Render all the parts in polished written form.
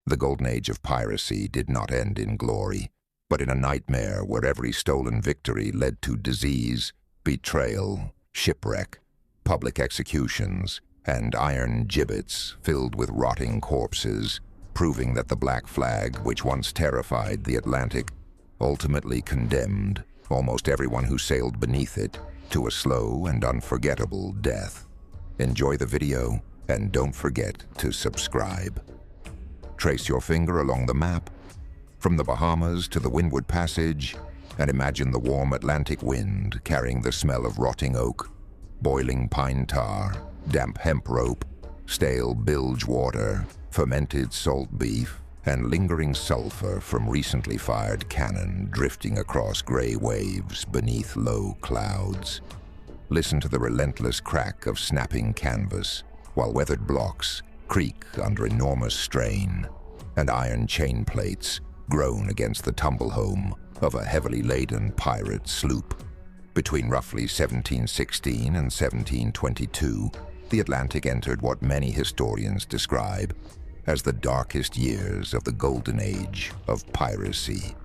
The Golden Age of Piracy did not end in glory, but in a nightmare where every stolen victory led to disease, betrayal, shipwreck, public executions, and iron gibbets filled with rotting corpses, proving that the black flag, which once terrified the Atlantic, ultimately condemned almost everyone who sailed beneath it to a slow and unforgettable death. Enjoy the video and don't forget to subscribe. Trace your finger along the map, from the Bahamas to the Windward Passage, and imagine the warm Atlantic wind carrying the smell of rotting oak, boiling pine tar, damp hemp rope, stale bilge water, fermented salt beef, and lingering sulfur from recently fired cannon drifting across gray waves beneath low clouds. Listen to the relentless crack of snapping canvas, while weathered blocks creak under enormous strain, and iron chain plates groan against the tumble home of a heavily laden pirate sloop. Between roughly 1716 and 1722, the Atlantic entered what many historians describe as the darkest years of the Golden Age of Piracy,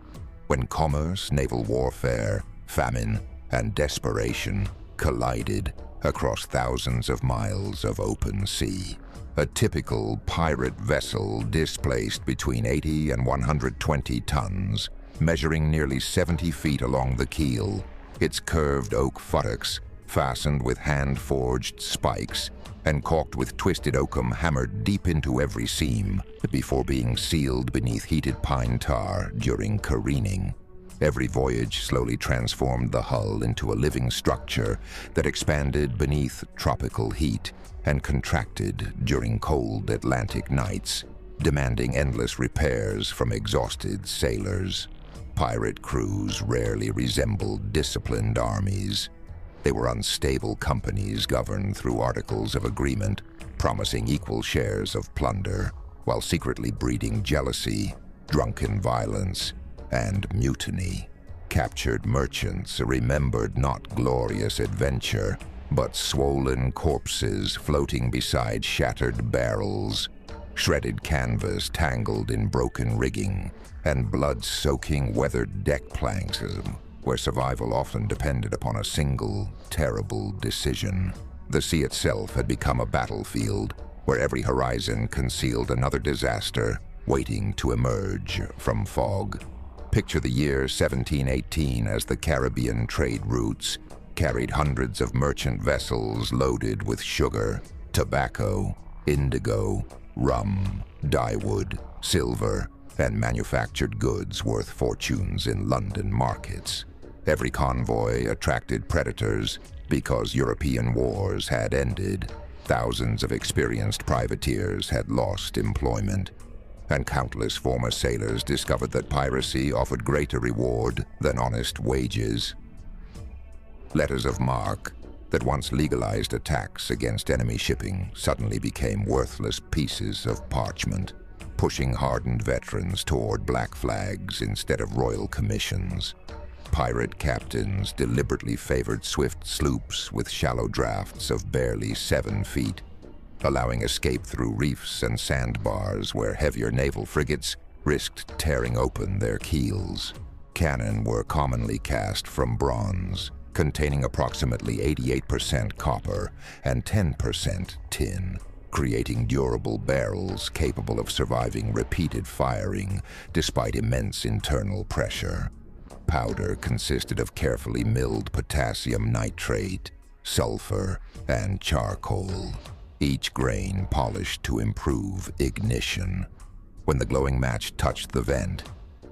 when commerce, naval warfare, famine, and desperation collided across thousands of miles of open sea. A typical pirate vessel displaced between 80 and 120 tons, measuring nearly 70 feet along the keel, its curved oak futtocks fastened with hand-forged spikes and caulked with twisted oakum hammered deep into every seam before being sealed beneath heated pine tar during careening. Every voyage slowly transformed the hull into a living structure that expanded beneath tropical heat and contracted during cold Atlantic nights, demanding endless repairs from exhausted sailors. Pirate crews rarely resembled disciplined armies. They were unstable companies governed through articles of agreement, promising equal shares of plunder, while secretly breeding jealousy, drunken violence, and mutiny. Captured merchants remembered not glorious adventure, but swollen corpses floating beside shattered barrels, shredded canvas tangled in broken rigging, and blood-soaking weathered deck planks where survival often depended upon a single, terrible decision. The sea itself had become a battlefield where every horizon concealed another disaster waiting to emerge from fog. Picture the year 1718 as the Caribbean trade routes carried hundreds of merchant vessels loaded with sugar, tobacco, indigo, rum, dyewood, silver, and manufactured goods worth fortunes in London markets. Every convoy attracted predators because European wars had ended, thousands of experienced privateers had lost employment, and countless former sailors discovered that piracy offered greater reward than honest wages. Letters of marque that once legalized attacks against enemy shipping suddenly became worthless pieces of parchment, pushing hardened veterans toward black flags instead of royal commissions. Pirate captains deliberately favored swift sloops with shallow drafts of barely 7 feet, allowing escape through reefs and sandbars where heavier naval frigates risked tearing open their keels. Cannon were commonly cast from bronze, containing approximately 88% copper and 10% tin, creating durable barrels capable of surviving repeated firing despite immense internal pressure. Powder consisted of carefully milled potassium nitrate, sulfur, and charcoal, each grain polished to improve ignition. When the glowing match touched the vent,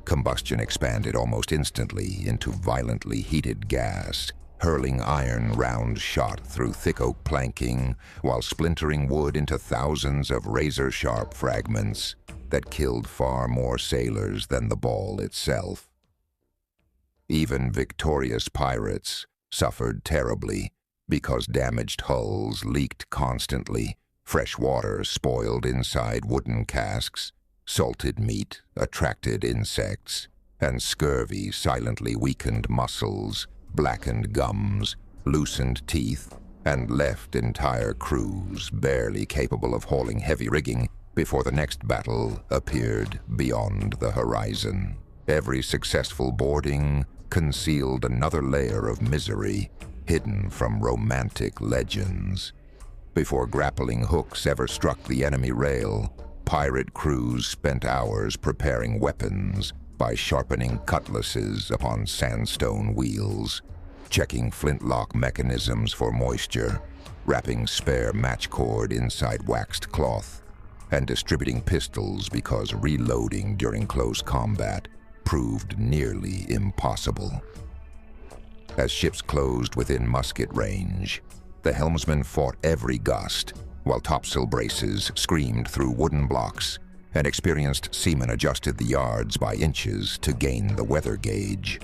combustion expanded almost instantly into violently heated gas, hurling iron round shot through thick oak planking while splintering wood into thousands of razor-sharp fragments that killed far more sailors than the ball itself. Even victorious pirates suffered terribly because damaged hulls leaked constantly, fresh water spoiled inside wooden casks, salted meat attracted insects, and scurvy silently weakened muscles, blackened gums, loosened teeth, and left entire crews barely capable of hauling heavy rigging before the next battle appeared beyond the horizon. Every successful boarding concealed another layer of misery hidden from romantic legends. Before grappling hooks ever struck the enemy rail, pirate crews spent hours preparing weapons by sharpening cutlasses upon sandstone wheels, checking flintlock mechanisms for moisture, wrapping spare match cord inside waxed cloth, and distributing pistols because reloading during close combat proved nearly impossible. As ships closed within musket range, the helmsman fought every gust, while topsail braces screamed through wooden blocks, and experienced seamen adjusted the yards by inches to gain the weather gauge.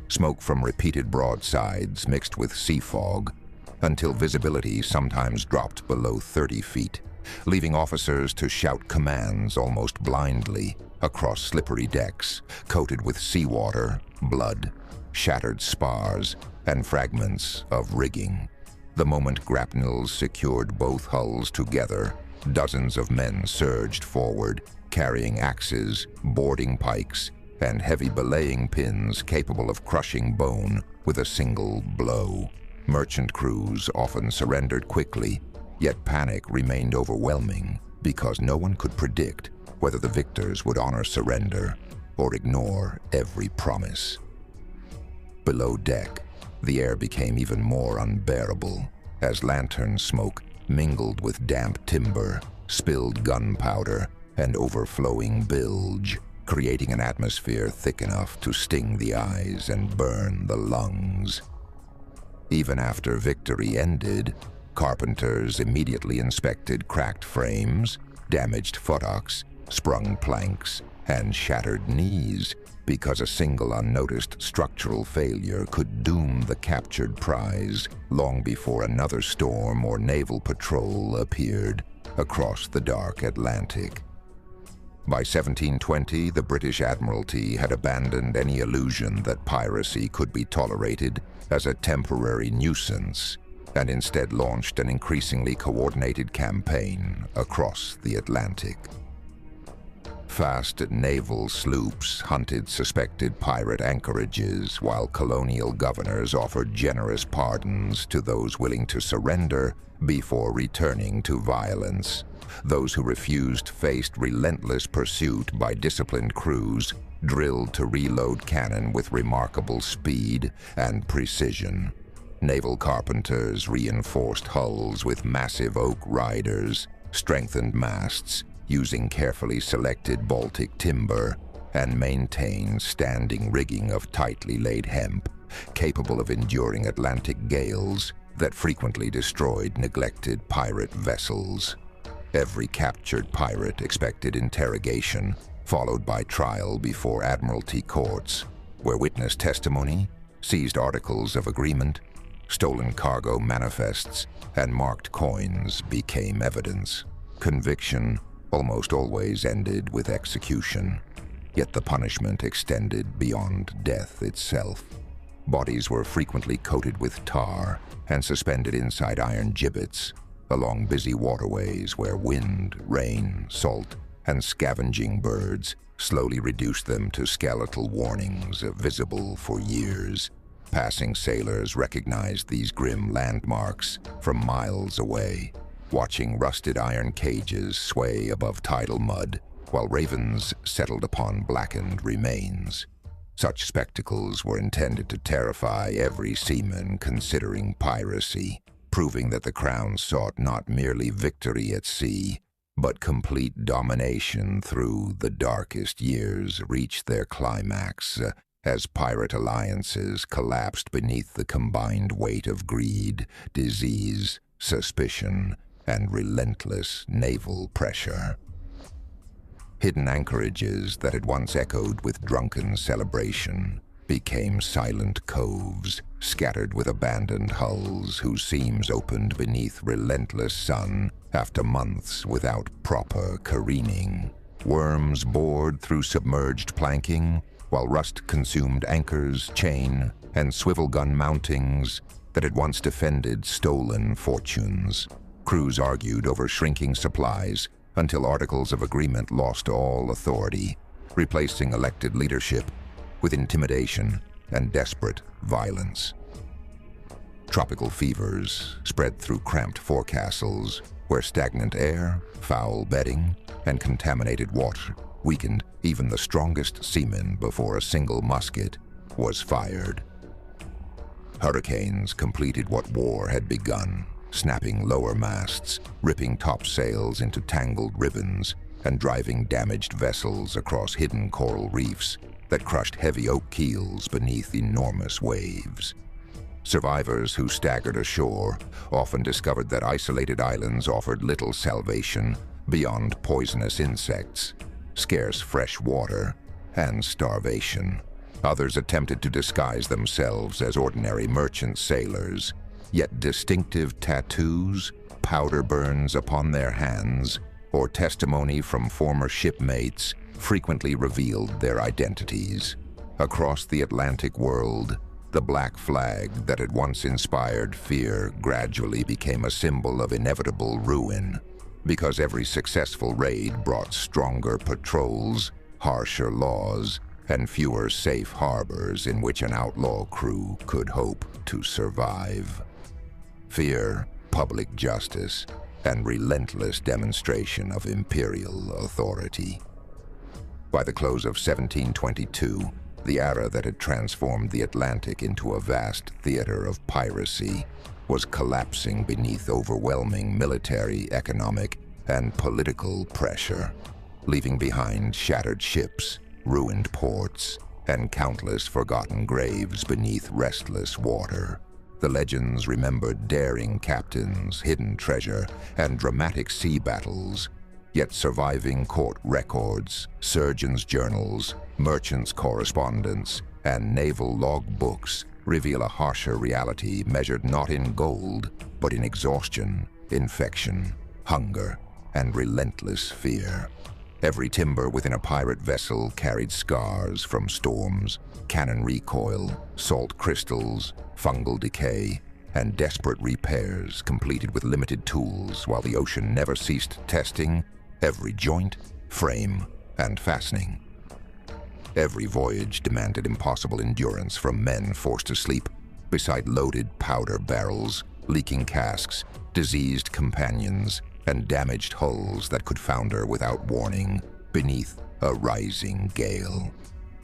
Smoke from repeated broadsides mixed with sea fog until visibility sometimes dropped below 30 feet, leaving officers to shout commands almost blindly across slippery decks coated with seawater, blood, shattered spars, and fragments of rigging. The moment grapnels secured both hulls together, dozens of men surged forward, carrying axes, boarding pikes, and heavy belaying pins capable of crushing bone with a single blow. Merchant crews often surrendered quickly, yet panic remained overwhelming because no one could predict whether the victors would honor surrender or ignore every promise. Below deck, the air became even more unbearable as lantern smoke mingled with damp timber, spilled gunpowder, and overflowing bilge, creating an atmosphere thick enough to sting the eyes and burn the lungs. Even after victory ended, carpenters immediately inspected cracked frames, damaged futtocks, sprung planks, and shattered knees, because a single unnoticed structural failure could doom the captured prize long before another storm or naval patrol appeared across the dark Atlantic. By 1720, the British Admiralty had abandoned any illusion that piracy could be tolerated as a temporary nuisance, and instead launched an increasingly coordinated campaign across the Atlantic. Fast naval sloops hunted suspected pirate anchorages, while colonial governors offered generous pardons to those willing to surrender before returning to violence. Those who refused faced relentless pursuit by disciplined crews, drilled to reload cannon with remarkable speed and precision. Naval carpenters reinforced hulls with massive oak riders, strengthened masts, using carefully selected Baltic timber, and maintained standing rigging of tightly laid hemp, capable of enduring Atlantic gales that frequently destroyed neglected pirate vessels. Every captured pirate expected interrogation, followed by trial before Admiralty courts, where witness testimony, seized articles of agreement, stolen cargo manifests, and marked coins became evidence. Conviction almost always ended with execution, yet the punishment extended beyond death itself. Bodies were frequently coated with tar and suspended inside iron gibbets along busy waterways where wind, rain, salt, and scavenging birds slowly reduced them to skeletal warnings visible for years. Passing sailors recognized these grim landmarks from miles away, watching rusted iron cages sway above tidal mud while ravens settled upon blackened remains. Such spectacles were intended to terrify every seaman considering piracy, proving that the Crown sought not merely victory at sea, but complete domination through the darkest years reached their climax as pirate alliances collapsed beneath the combined weight of greed, disease, suspicion, and relentless naval pressure. Hidden anchorages that had once echoed with drunken celebration became silent coves, scattered with abandoned hulls whose seams opened beneath relentless sun after months without proper careening. Worms bored through submerged planking, while rust consumed anchors, chain, and swivel gun mountings that had once defended stolen fortunes. Crews argued over shrinking supplies until articles of agreement lost all authority, replacing elected leadership with intimidation and desperate violence. Tropical fevers spread through cramped forecastles where stagnant air, foul bedding, and contaminated water weakened even the strongest seamen before a single musket was fired. Hurricanes completed what war had begun, snapping lower masts, ripping topsails into tangled ribbons, and driving damaged vessels across hidden coral reefs that crushed heavy oak keels beneath enormous waves. Survivors who staggered ashore often discovered that isolated islands offered little salvation beyond poisonous insects, scarce fresh water, and starvation. Others attempted to disguise themselves as ordinary merchant sailors, yet distinctive tattoos, powder burns upon their hands, or testimony from former shipmates frequently revealed their identities. Across the Atlantic world, the black flag that had once inspired fear gradually became a symbol of inevitable ruin, because every successful raid brought stronger patrols, harsher laws, and fewer safe harbors in which an outlaw crew could hope to survive. Fear, public justice, and relentless demonstration of imperial authority. By the close of 1722, the era that had transformed the Atlantic into a vast theater of piracy was collapsing beneath overwhelming military, economic, and political pressure, leaving behind shattered ships, ruined ports, and countless forgotten graves beneath restless water. The legends remembered daring captains, hidden treasure, and dramatic sea battles, yet surviving court records, surgeons' journals, merchants' correspondence, and naval logbooks reveal a harsher reality measured not in gold, but in exhaustion, infection, hunger, and relentless fear. Every timber within a pirate vessel carried scars from storms, cannon recoil, salt crystals, fungal decay, and desperate repairs completed with limited tools while the ocean never ceased testing every joint, frame, and fastening. Every voyage demanded impossible endurance from men forced to sleep beside loaded powder barrels, leaking casks, diseased companions, and damaged hulls that could founder without warning beneath a rising gale.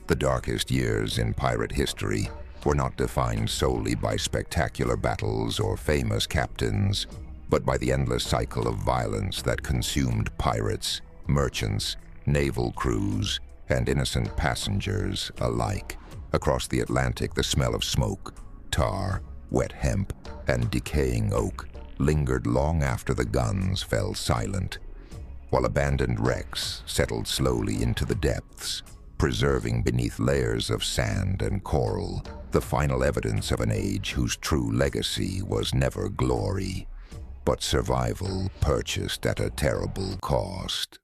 The darkest years in pirate history were not defined solely by spectacular battles or famous captains, but by the endless cycle of violence that consumed pirates, merchants, naval crews, and innocent passengers alike. Across the Atlantic, the smell of smoke, tar, wet hemp, and decaying oak lingered long after the guns fell silent, while abandoned wrecks settled slowly into the depths, preserving beneath layers of sand and coral the final evidence of an age whose true legacy was never glory, but survival purchased at a terrible cost.